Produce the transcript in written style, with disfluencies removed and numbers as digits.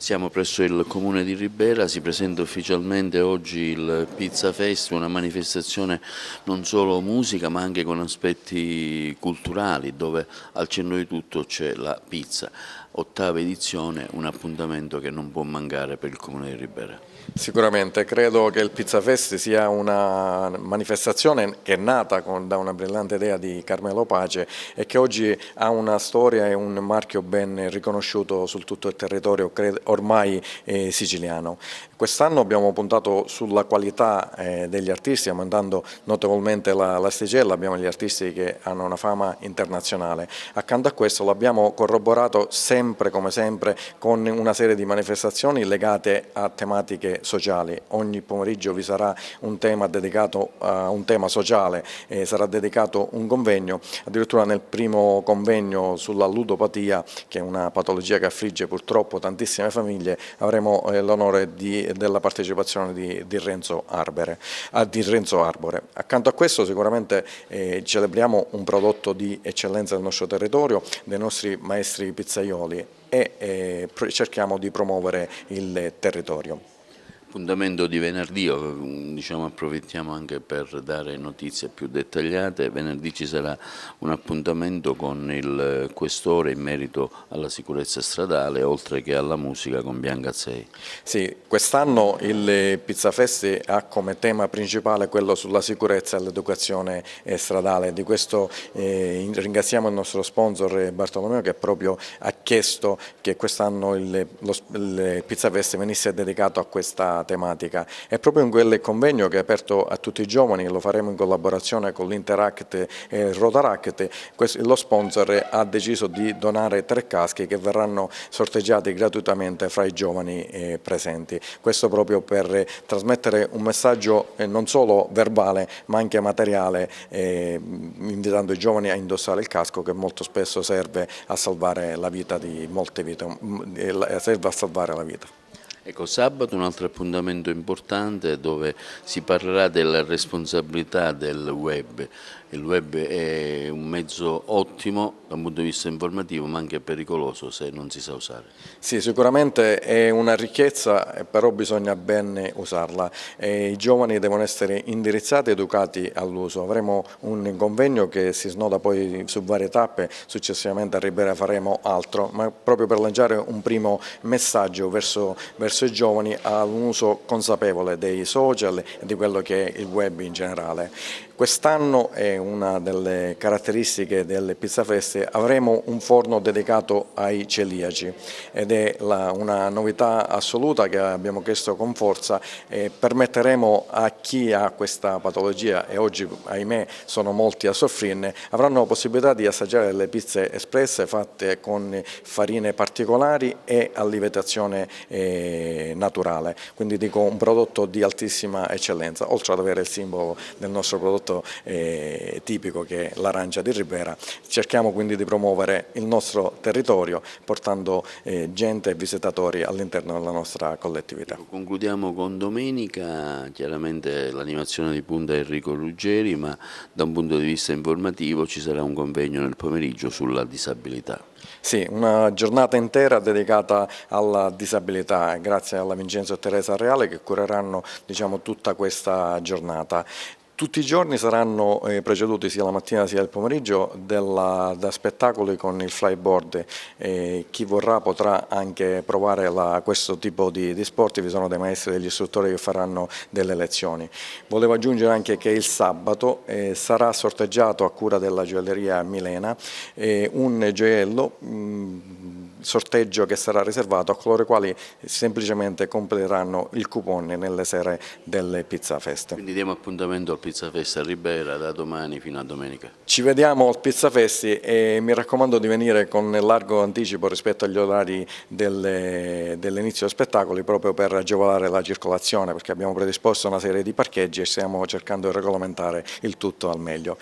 Siamo presso il Comune di Ribera, si presenta ufficialmente oggi il Pizza Fest, una manifestazione non solo musica ma anche con aspetti culturali, dove al centro di tutto c'è la pizza. Ottava edizione, un appuntamento che non può mancare per il Comune di Ribera. Sicuramente, credo che il Pizza Fest sia una manifestazione che è nata da una brillante idea di Carmelo Pace e che oggi ha una storia e un marchio ben riconosciuto su tutto il territorio ormai siciliano. Quest'anno abbiamo puntato sulla qualità degli artisti, aumentando notevolmente l'asticella, abbiamo gli artisti che hanno una fama internazionale. Accanto a questo l'abbiamo corroborato sempre come sempre con una serie di manifestazioni legate a tematiche sociali. Ogni pomeriggio vi sarà un tema dedicato a un tema sociale, sarà dedicato un convegno, addirittura nel primo convegno sulla ludopatia, che è una patologia che affligge purtroppo tantissime famiglie, avremo l'onore della partecipazione di Renzo Arbore. Accanto a questo sicuramente celebriamo un prodotto di eccellenza del nostro territorio, dei nostri maestri pizzaioli e cerchiamo di promuovere il territorio. Appuntamento di venerdì, diciamo, approfittiamo anche per dare notizie più dettagliate. Venerdì ci sarà un appuntamento con il Questore in merito alla sicurezza stradale, oltre che alla musica con Bianca Azzei. Sì, quest'anno il Pizza Fest ha come tema principale quello sulla sicurezza e l'educazione stradale. Di questo ringraziamo il nostro sponsor Bartolomeo, che proprio ha chiesto che quest'anno il Pizza Fest venisse dedicato a questa tematica. È proprio in quel convegno che è aperto a tutti i giovani, lo faremo in collaborazione con l'Interact e Rotaract. Lo sponsor ha deciso di donare 3 caschi che verranno sorteggiati gratuitamente fra i giovani presenti. Questo proprio per trasmettere un messaggio non solo verbale ma anche materiale, invitando i giovani a indossare il casco, che molto spesso serve a salvare la vita di molte vite, serve a salvare la vita. Ecco, sabato un altro appuntamento importante dove si parlerà della responsabilità del web. Il web è un mezzo ottimo da un punto di vista informativo, ma anche pericoloso se non si sa usare. Sì, sicuramente è una ricchezza, però bisogna ben usarla. I giovani devono essere indirizzati ed educati all'uso. Avremo un convegno che si snoda poi su varie tappe, successivamente a Ribera faremo altro, ma proprio per lanciare un primo messaggio verso i giovani a un uso consapevole dei social e di quello che è il web in generale. Quest'anno è una delle caratteristiche del Pizza Fest, avremo un forno dedicato ai celiaci ed è una novità assoluta che abbiamo chiesto con forza. Permetteremo a chi ha questa patologia, e oggi ahimè sono molti a soffrirne, avranno la possibilità di assaggiare le pizze espresse fatte con farine particolari e a lievitazione naturale, quindi dico un prodotto di altissima eccellenza, oltre ad avere il simbolo del nostro prodotto tipico che è l'arancia di Ribera. Cerchiamo quindi di promuovere il nostro territorio portando gente e visitatori all'interno della nostra collettività. Concludiamo con domenica, chiaramente l'animazione di punta è Enrico Ruggeri, ma da un punto di vista informativo ci sarà un convegno nel pomeriggio sulla disabilità. Sì, una giornata intera dedicata alla disabilità, grazie alla Vincenzo e Teresa Reale che cureranno, diciamo, tutta questa giornata. Tutti i giorni saranno preceduti sia la mattina sia il pomeriggio da spettacoli con il flyboard. Chi vorrà potrà anche provare questo tipo di sport, vi sono dei maestri e degli istruttori che faranno delle lezioni. Volevo aggiungere anche che il sabato sarà sorteggiato a cura della gioielleria Milena un gioiello, sorteggio che sarà riservato a coloro i quali semplicemente completeranno il coupon nelle sere del Pizza Fest. Quindi diamo appuntamento al Pizza Fest a Ribera da domani fino a domenica. Ci vediamo al Pizza Fest e mi raccomando di venire con largo anticipo rispetto agli orari dell'inizio dei spettacoli, proprio per agevolare la circolazione, perché abbiamo predisposto una serie di parcheggi e stiamo cercando di regolamentare il tutto al meglio.